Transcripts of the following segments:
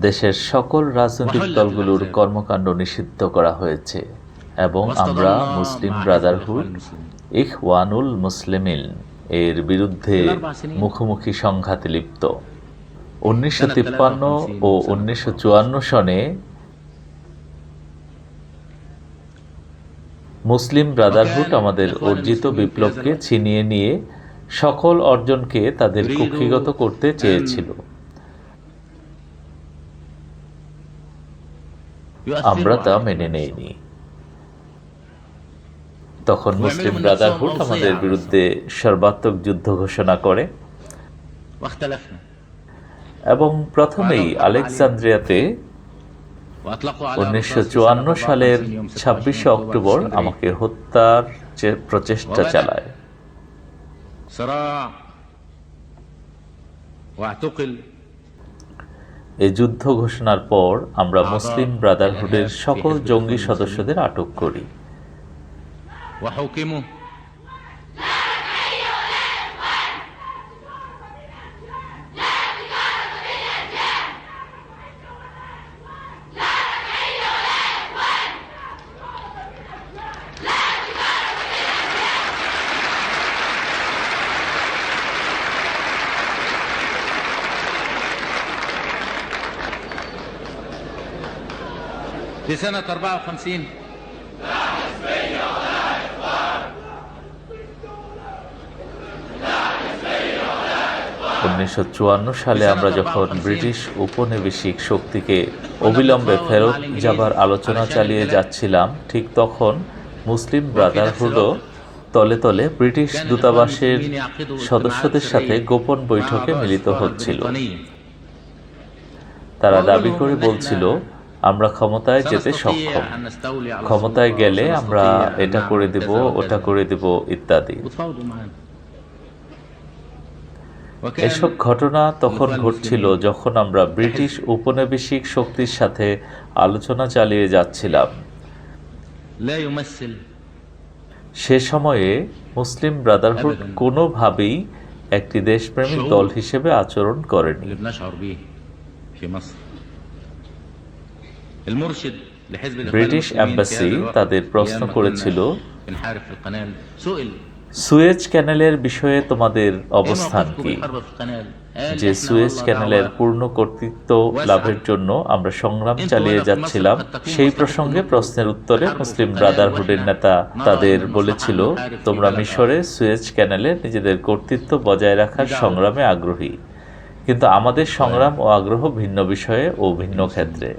দেশের সকল রাজনৈতিক দলগুলোর কর্মকাণ্ড নিষিদ্ধ করা হয়েছে এবং আমরা মুসলিম ব্রাদারহুড ইখওয়ানুল মুসলিমিন এর বিরুদ্ধে মুখোমুখি সংঘাতে লিপ্ত। 1953 ও 1954 সনে মুসলিম ব্রাদারহুড আমাদের অর্জিত বিপ্লবকে ছিনিয়ে নিয়ে সকল অর্জনকে তাদের কুক্ষিগত করতে চেয়েছিল। আমরা তা মেনে নেইনি। তখন মুসলিম ব্রাদারহুড আমাদের বিরুদ্ধে সর্বাত্মক যুদ্ধ ঘোষণা করে এবং প্রথমেই আলেকজান্দ্রিয়াতে 1954 সালের 26 অক্টোবর আমাকে হত্যার প্রচেষ্টা চালায়। এই যুদ্ধ ঘোষণার পর আমরা মুসলিম ব্রাদারহুডের সকল জঙ্গি সদস্যদের আটক করি। في سنة 54 1954 সালে আমরা যখন ব্রিটিশ উপনিবেশিক শক্তিকে অবিলম্বে ফেরত যাবার আলোচনা চালিয়ে যাচ্ছিলাম, ঠিক তখন মুসলিম ব্রাদারহুডও তলে তলে ব্রিটিশ দূতাবাসের সদস্যদের সাথে গোপন বৈঠকে মিলিত হচ্ছিল। তারা দাবি করে বলছিল, আমরা ক্ষমতায় যেতে সক্ষম, ক্ষমতায় গেলে আমরা এটা করে দেব, ওটা করে দেব ইত্যাদি। এসব ঘটনা তখন ঘটছিল যখন আমরা ব্রিটিশ উপনিবেশিক শক্তির সাথে আলোচনা চালিয়ে যাচ্ছিলাম। সে সময়ে মুসলিম ব্রাদারহুড কোনোভাবেই একটি দেশপ্রেমিক দল হিসেবে আচরণ করেনি। ব্রিটিশ এম্বাসি তাদের প্রশ্ন করেছিল, সুয়েজ ক্যানেলের বিষয়ে তোমাদের অবস্থান কি? যে সুয়েজ ক্যানেলের পূর্ণ কর্তৃত্ব লাভের জন্য আমরা সংগ্রাম চালিয়ে যাচ্ছিলাম, সেই প্রসঙ্গে প্রশ্নের উত্তরে মুসলিম ব্রাদারহুডের নেতা তাদের বলেছিল, তোমরা মিশরে সুয়েজ ক্যানেলে নিজেদের কর্তৃত্ব বজায় রাখার সংগ্রামে আগ্রহী, কিন্তু আমাদের সংগ্রাম ও আগ্রহ ভিন্ন বিষয়ে ও ভিন্ন ক্ষেত্রে।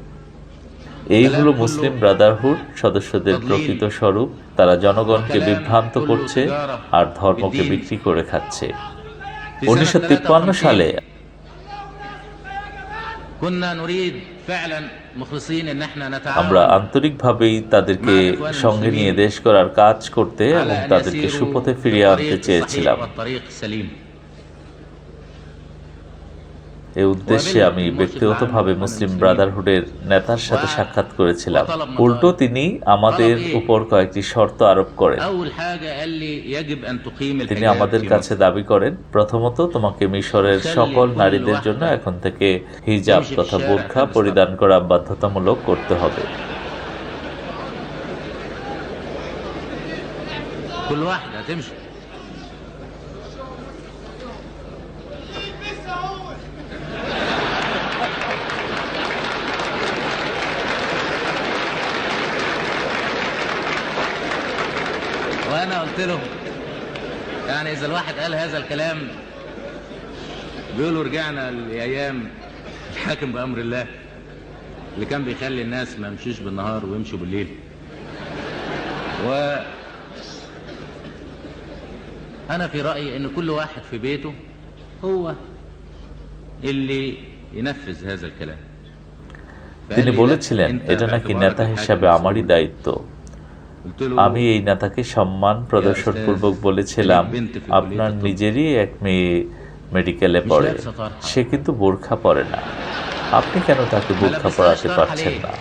এই হলো মুসলিম ব্রাদারহুড সদস্যদের প্রকৃত স্বরূপ। তারা জনগণকে বিভ্রান্ত করছে আর ধর্মকে বিক্রি করে খাচ্ছে। 1953 সালে আমরা আন্তরিকভাবেই তাদেরকে সঙ্গে নিয়ে দেশ গড়ার কাজ করতে এবং তাদেরকে সুপথে ফিরিয়ে আনতে চেয়েছিলাম। এই উদ্দেশ্যে আমি ব্যক্তিগতভাবে মুসলিম ব্রাদারহুডের নেতার সাথে সাক্ষাৎ করেছিলাম। উল্টো তিনি আমাদের উপর কয়েকটি শর্ত আরোপ করেন। তিনি আমাদের কাছে দাবি করেন, প্রথমত, তোমাকে মিশরের সকল নারীদের জন্য এখন থেকে হিজাব তথা বোরখা পরিধান করা বাধ্যতামূলক করতে হবে। وأنا قلت له يعني إذا الواحد قال هذا الكلام بيقولوا رجعنا لأيام الحاكم بأمر الله اللي كان بيخلي الناس ما يمشوش بالنهار ويمشوا بالليل. وأنا في رأيي إن كل واحد في بيته هو اللي ينفذ هذا الكلام. তিনি বলেছিলেন, এটা নাকি নেতা হিসাবে আমারই দায়িত্ব। আমি এই নেতাকে সম্মান প্রদর্শনপূর্বক বলেছিলাম, আপনার নিজেরই এক মেয়ে মেডিকেলে পড়ে, সে কিন্তু বোরখা পরে না, আপনি কেন তাকে বোরখা পরাতে পারছেন না?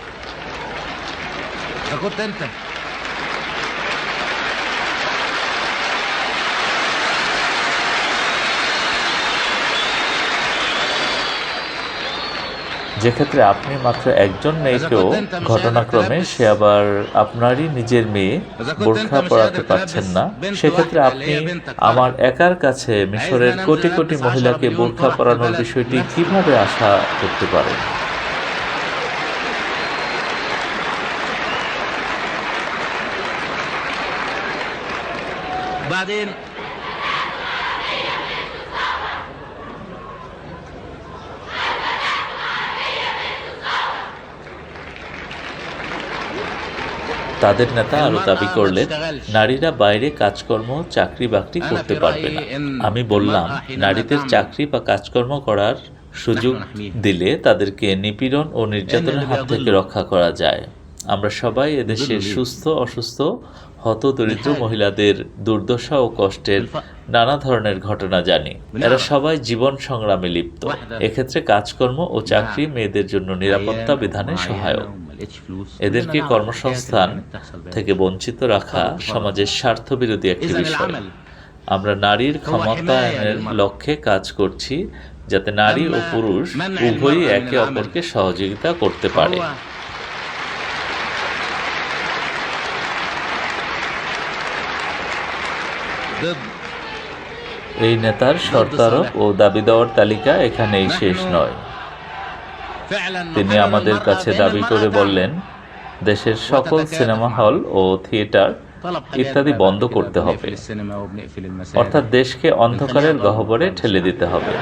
যেক্ষেত্রে আপনি মাত্র একজন মেয়েকেও ঘটনাক্রমে সে আবার আপনারই নিজের মেয়ে বোরখা পরাতে পারছেন না, সেক্ষেত্রে আপনি আমার একার কাছে মিশরের কোটি কোটি মহিলাকে বোরখা পরানোর বিষয়টি কিভাবে আশা করতে পারেন? بعدين তাদের নেতা আরো দাবি করলেন, নারীরা বাইরে কাজকর্ম চাকরি বাকরি করতে পারবে না। আমি বললাম, নারীদের চাকরি বা কাজকর্ম করার সুযোগ দিলে তাদেরকে নিপীড়ন ও নির্যাতনের হাত থেকে রক্ষা করা যায়। আমরা সবাই এদেশের সুস্থ অসুস্থ হত দরিদ্র মহিলাদের দুর্দশা ও কষ্টের নানা ধরনের ঘটনা জানি। এরা সবাই জীবন সংগ্রামে লিপ্ত। এক্ষেত্রে কাজকর্ম ও চাকরি মেয়েদের জন্য নিরাপত্তা বিধানে সহায়ক। এদেরকে কর্মসংস্থান থেকে বঞ্চিত রাখা সমাজের স্বার্থবিরোধী একটি বিষয়। আমরা নারীর ক্ষমতায়নের লক্ষ্যে কাজ করছি, যাতে নারী ও পুরুষ উভয়ই একে অপরকে সহযোগিতা করতে পারে। এই নেতার শর্তারোপ ও দাবি দেওয়ার তালিকা এখানেই শেষ নয়। তিনি আমাদের কাছে দাবি করে বললেন, দেশের সকল সিনেমা হল ও থিয়েটার ইত্যাদি বন্ধ করতে হবে, অর্থাৎ দেশকে অন্ধকারের গহ্বরে ঠেলে দিতে হবে।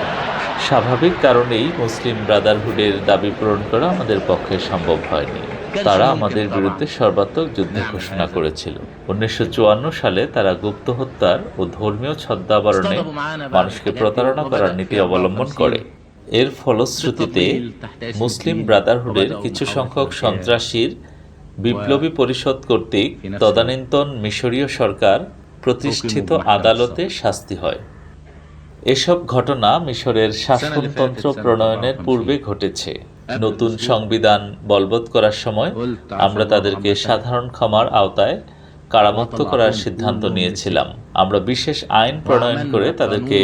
স্বাভাবিক কারণেই মুসলিম ব্রাদারহুডের দাবি পূরণ করা আমাদের পক্ষে সম্ভব হয়নি। তারা আমাদের বিরুদ্ধে সর্বাত্মক যুদ্ধ ঘোষণা করেছিল। 1954 সালে তারা গুপ্ত হত্যার ও ধর্মীয় ছদ্মাবরণে মানুষকে প্রতারণা করার নীতি অবলম্বন করে। এর ফলশ্রুতিতে মুসলিম ব্রাদারহুডের কিছু সংখ্যক সন্ত্রাসীর বিপ্লবী পরিষদ কর্তৃক তদানীন্তন মিশরীয় সরকার প্রতিষ্ঠিত আদালতে শাস্তি হয়। এসব ঘটনা মিশরের শাসনতন্ত্র প্রণয়নের পূর্বে ঘটেছে। নতুন সংবিধান বলবৎ করার সময় আমরা তাদেরকে সাধারণ ক্ষমার আওতায় কারামুক্ত করার সিদ্ধান্ত নিয়েছিলাম। আমরা বিশেষ আইন প্রণয়ন করে তাদেরকে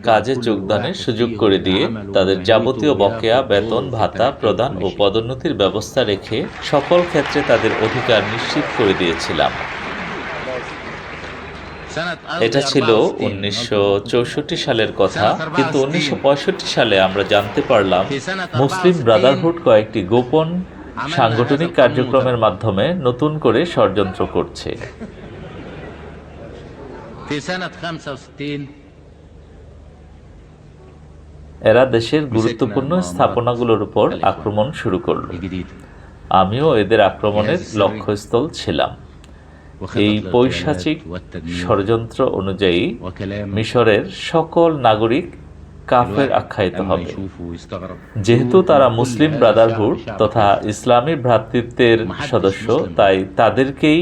কাজে যোগদানের সুযোগ করে দিয়ে তাদের যাবতীয় বকেয়া বেতন ভাতা প্রদান ও পদোন্নতির ব্যবস্থা রেখে সকল ক্ষেত্রে তাদের অধিকার নিশ্চিত করে দিয়েছিলাম। এটা ছিল 1964 সালের কথা, কিন্তু 1965 সালে আমরা জানতে পারলাম মুসলিম ব্রাদারহুড কয়েকটি গোপন সাংগঠনিক কার্যক্রমের মাধ্যমে নতুন করে ষড়যন্ত্র করছে। এরা দেশের গুরুত্বপূর্ণ স্থাপনাগুলোর উপর আক্রমণ শুরু করল। আমিও এদের আক্রমণের লক্ষ্যস্থল ছিলাম। এই পৈশাচিক ষড়যন্ত্র অনুযায়ী মিশরের সকল নাগরিক কাফের আখ্যায়িত হবে। যেহেতু তারা মুসলিম ব্রাদারহুড তথা ইসলামী ভ্রাতৃত্বের সদস্য, তাই তাদেরকেই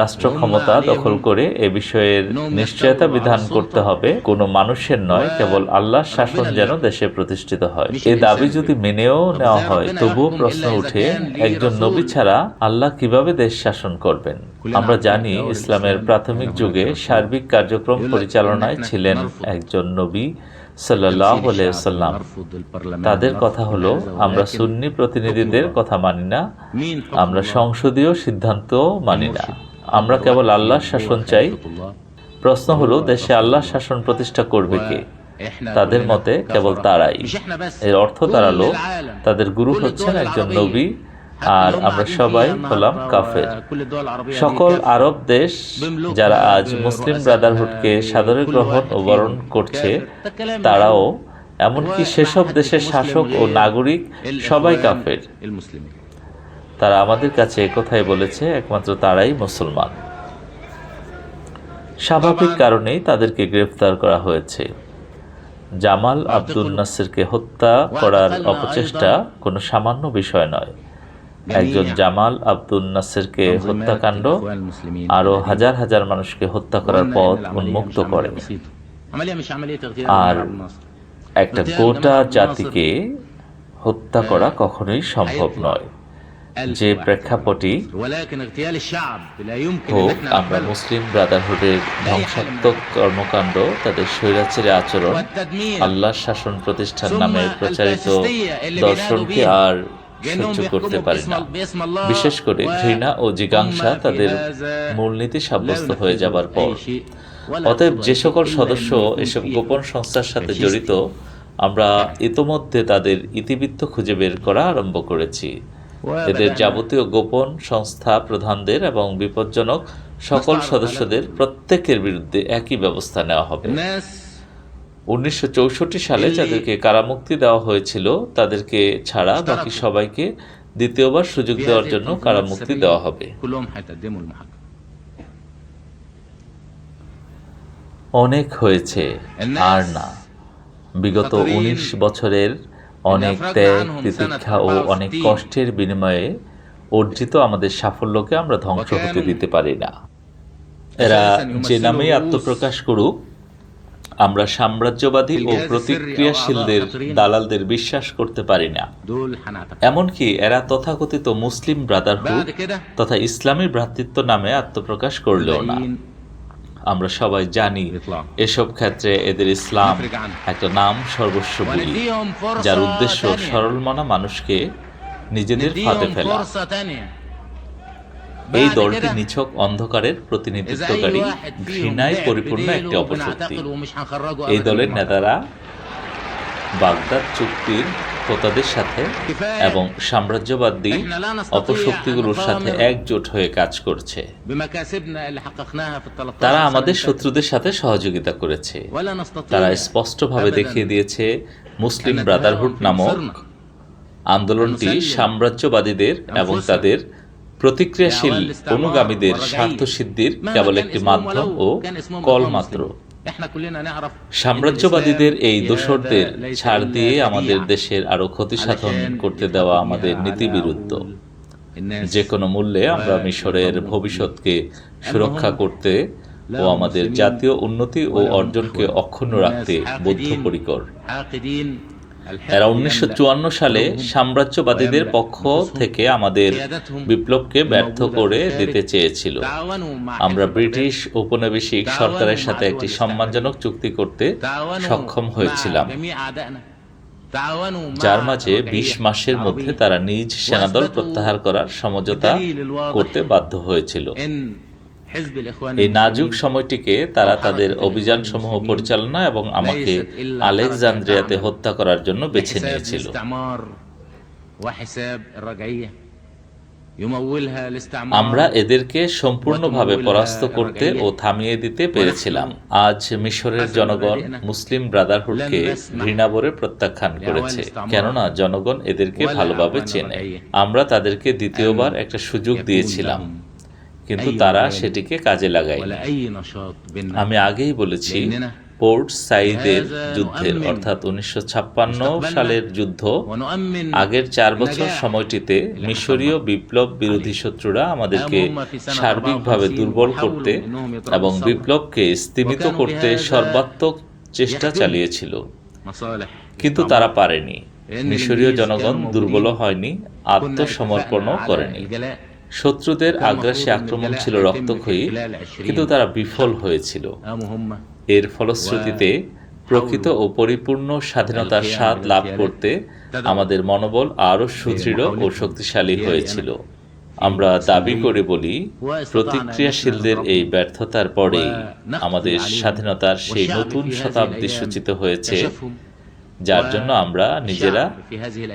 রাষ্ট্র ক্ষমতা দখল করে এ বিষয়ের নিশ্চয়তা বিধান করতে হবে। কোনো মানুষের নয়, কেবল আল্লাহর শাসন যেন দেশে প্রতিষ্ঠিত হয়। এ দাবি যদি মেনেও নেওয়া হয়, তবুও প্রশ্ন উঠে, একজন নবী ছাড়া আল্লাহ কিভাবে দেশ শাসন করবেন? আমরা জানি ইসলামের প্রাথমিক যুগে সার্বিক কার্যক্রম পরিচালনায় ছিলেন একজন নবী সাল্লাল্লাহু আলাইহি ওয়াসাল্লাম। তাদের কথা হলো, আমরা সুন্নি প্রতিনিধিদের কথা মানি না, আমরা সংসদীয় সিদ্ধান্ত মানি না, আমরা কেবল আল্লাহর শাসন চাই। প্রশ্ন হলো, দেশে আল্লাহর শাসন প্রতিষ্ঠা করবে কে? তাদের মতে কেবল তারাই। এর অর্থ দাঁড়ালো, তাদের গুরু হচ্ছেন একজন নবী, আর আমরা সবাই হলাম কাফের। সকল আরব দেশ যারা আজ মুসলিম ব্রাদারহুডকে সাদরে গ্রহণ ও বরণ করছে, তারাও, এমনকি সেসব দেশের শাসক ও নাগরিক সবাই কাফের। তারা আমাদের কাছে একথাই বলেছে, একমাত্র তারাই মুসলমান। স্বাভাবিক কারণেই তাদেরকে গ্রেফতার করা হয়েছে। জামাল আব্দুল নাসেরকে হত্যা করার অপচেষ্টা কোনো সামান্য বিষয় নয়। একজন জামাল আব্দুল নাসেরকে হত্যাকাণ্ড আরো হাজার হাজার মানুষকে হত্যা করার পথ উন্মুক্ত করে, আর একটা গোটা জাতিকে হত্যা করা কখনোই সম্ভব নয়। যে প্রেক্ষাপটই ولكن اغتيال الشعب لا يمكن ان হোক, احنا আমরা نقبله মুসলিম ব্রাদারহুডের ধ্বংসাত্মক কর্মকাণ্ড, তাদের স্বৈরাচারী আচরণ, والتدمير আল্লাহর শাসন প্রতিষ্ঠার ثم নামে প্রচারিত الفاشستية اللي بينادوا দর্শনকে بيها আর جنهم সহ্য করতে بيحكموا পারি না। باسم الله বিশেষ করে ঘৃণা ও জিজ্ঞাসা وهم في তাদের هذا মূলনীতি لا সাব্যস্ত হয়ে ينفذوا যাবার পর, أي شيء ولا অতএব يقصدوا যে أي شيء সকল إلا সদস্য أن يكون এসব فيه গোপন সংস্থার সাথে فاشيست জড়িত, আমরা ইতোমধ্যে তাদের ইতিবৃত্ত খুঁজে বের করা আরম্ভ করেছি। এদের যাবতীয় গোপন সংস্থা প্রধানদের এবং বিপজ্জনক সকল সদস্যদের প্রত্যেকের বিরুদ্ধে একই ব্যবস্থা নেওয়া হবে। الناس 1964 সালে যাদেরকে কারামুক্তি দেওয়া হয়েছিল তাদেরকে ছাড়া বাকি সবাইকে দ্বিতীয়বার সুযোগ في দেওয়ার هذه জন্য التنظيمات কারামুক্তি السرية দেওয়া হবে। كلهم حيتقدموا المحاكمة অনেক হয়েছে, আর না। বিগত 19 বছরের অনেক ত্যাগ, তিতিক্ষা ও অনেক কষ্টের বিনিময়ে অর্জিত আমাদের সাফল্যকে আমরা ধ্বংস হতে দিতে পারি না। এরা যে নামেই আত্মপ্রকাশ করুক, আমরা সাম্রাজ্যবাদী ও প্রতিক্রিয়াশীলদের দালালদের বিশ্বাস করতে পারি না। دول حنعتقد এমনকি এরা তথাকথিত মুসলিম ব্রাদারহুড بعد كده তথা ইসলামী ভ্রাতৃত্ব নামে আত্মপ্রকাশ করলেও না। الباقيين আমরা সবাই জানি يطلعوا এসব ক্ষেত্রে এদের ইসলাম نفرج عنه একটা নাম সর্বস্ব বলি, ونديهم যার فرصة উদ্দেশ্য تانية সরল মনা মানুষকে নিজেদের ফাঁদে نديهم ফেলা। فرصة تانية এই بعد দলটি كده নিছক অন্ধকারের إذا أي প্রতিনিধিত্বকারী, واحد فيهم ঘৃণায় لعب পরিপূর্ণ একটি بديله অপশক্তি। بنعتقل ومش هنخرجه এই أبدا দলের من المعتقل. নেতারা বাগদাদ চুক্তির হোতাদের সাথে كفاية এবং সাম্রাজ্যবাদী إحنا لا نستطيع অপশক্তিগুলোর أن সাথে نغامر একজোট হয়ে কাজ করছে। بمكاسبنا اللي حققناها في ال 13 তারা سنة আমাদের اللي فاتت. শত্রুদের সাথে সহযোগিতা করেছে। ولا نستطيع তারা স্পষ্টভাবে أبداً দেখিয়ে দিয়েছে মুসলিম أن ব্রাদারহুড نتهاون في নামক مصيرنا. আন্দোলনটি نسلم সাম্রাজ্যবাদীদের এবং أنفسنا তাদের প্রতিক্রিয়াশীল لأعوان الاستعمار অনুগামীদের والرجعية. স্বার্থ সিদ্ধির مهما কেবল كان একটি اسمهم মাধ্যম ولو ও كان اسمهم কল إخوان মাত্র। مسلمين. احنا كلنا نعرف সাম্রাজ্যবাদীদের এই إن দোসরদের الإسلام ليس ছাড় إلا দিয়ে خديعة আমাদের দেশের আরো ক্ষতি সাধন علشان করতে يضحكوا দেওয়া بيها আমাদের على নীতি বিরুদ্ধ। عقول الناس. যে কোনো মূল্যে আমরা মিশরের ভবিষ্যৎকে সুরক্ষা করতে ও আমাদের জাতীয় উন্নতি ও অর্জনকে অক্ষুণ্ণ রাখতে বদ্ধপরিকর। حاقدين এরা 1954 সালে সাম্রাজ্যবাদীদের পক্ষ থেকে আমাদের বিপ্লবকে ব্যর্থ করে দিতে চেয়েছিল। আমরা ব্রিটিশ ঔপনিবেশিক সরকারের সাথে একটি সম্মানজনক চুক্তি করতে সক্ষম হয়েছিলাম, যার মাঝে 20 মাসের মধ্যে তারা নিজ সেনাদল প্রত্যাহার করার সমঝোতা করতে বাধ্য হয়েছিল। এই নাজুক সময়টিকে তারা তাদের অভিযানসমূহ পরিচালনা এবং আমাকে আলেকজান্দ্রিয়াতে হত্যা করার জন্য বেছে নিয়েছিল। আমরা এদেরকে সম্পূর্ণভাবে পরাস্ত করতে ও থামিয়ে দিতে পেরেছিলাম। আজ মিশরের জনগণ মুসলিম ব্রাদারহুডকে ঘৃণাভরে প্রত্যাখ্যান করেছে, কেননা জনগণ এদেরকে ভালোভাবে চেনে। আমরা তাদেরকে দ্বিতীয়বার একটা সুযোগ দিয়েছিলাম, কিন্তু তারা সেটিকে কাজে লাগায়নি। আমি আগেই বলেছি, পোর্ট সাইদের যুদ্ধের অর্থাৎ 1956 সালের যুদ্ধ আগের 4 বছর সময়টিতে মিশরীয় বিপ্লব বিরোধী শত্রুরা আমাদেরকে সার্বিকভাবে দুর্বল করতে এবং বিপ্লবকে স্তিমিত করতে সর্বাত্মক চেষ্টা চালিয়েছিল, কিন্তু তারা পারেনি। মিশরীয় জনগণ দুর্বল হয়নি, আত্মসমর্পণও করেনি। শত্রুদের আগ্রাসী আক্রমণ ছিল রক্তক্ষয়ী, কিন্তু তারা বিফল হয়েছিল। এর ফলশ্রুতিতে প্রকৃত ও পরিপূর্ণ স্বাধীনতার স্বাদ লাভ করতে আমাদের মনোবল আরও সুদৃঢ় ও শক্তিশালী হয়েছিল। আমরা দাবি করে বলি, প্রতিক্রিয়াশীলদের এই ব্যর্থতার পরেই আমাদের স্বাধীনতার সেই নতুন শতাব্দী সূচিত হয়েছে, যার জন্য আমরা নিজেরা,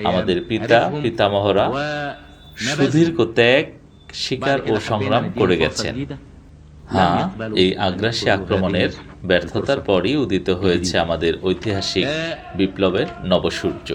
আমাদের পিতা পিতামহরা সুদীর্ঘ ত্যাগ, স্বীকার ও সংগ্রাম করে গেছেন। হ্যাঁ, এই আগ্রাসী আক্রমণের ব্যর্থতার পরই উদিত হয়েছে আমাদের ঐতিহাসিক বিপ্লবের নবসূর্য।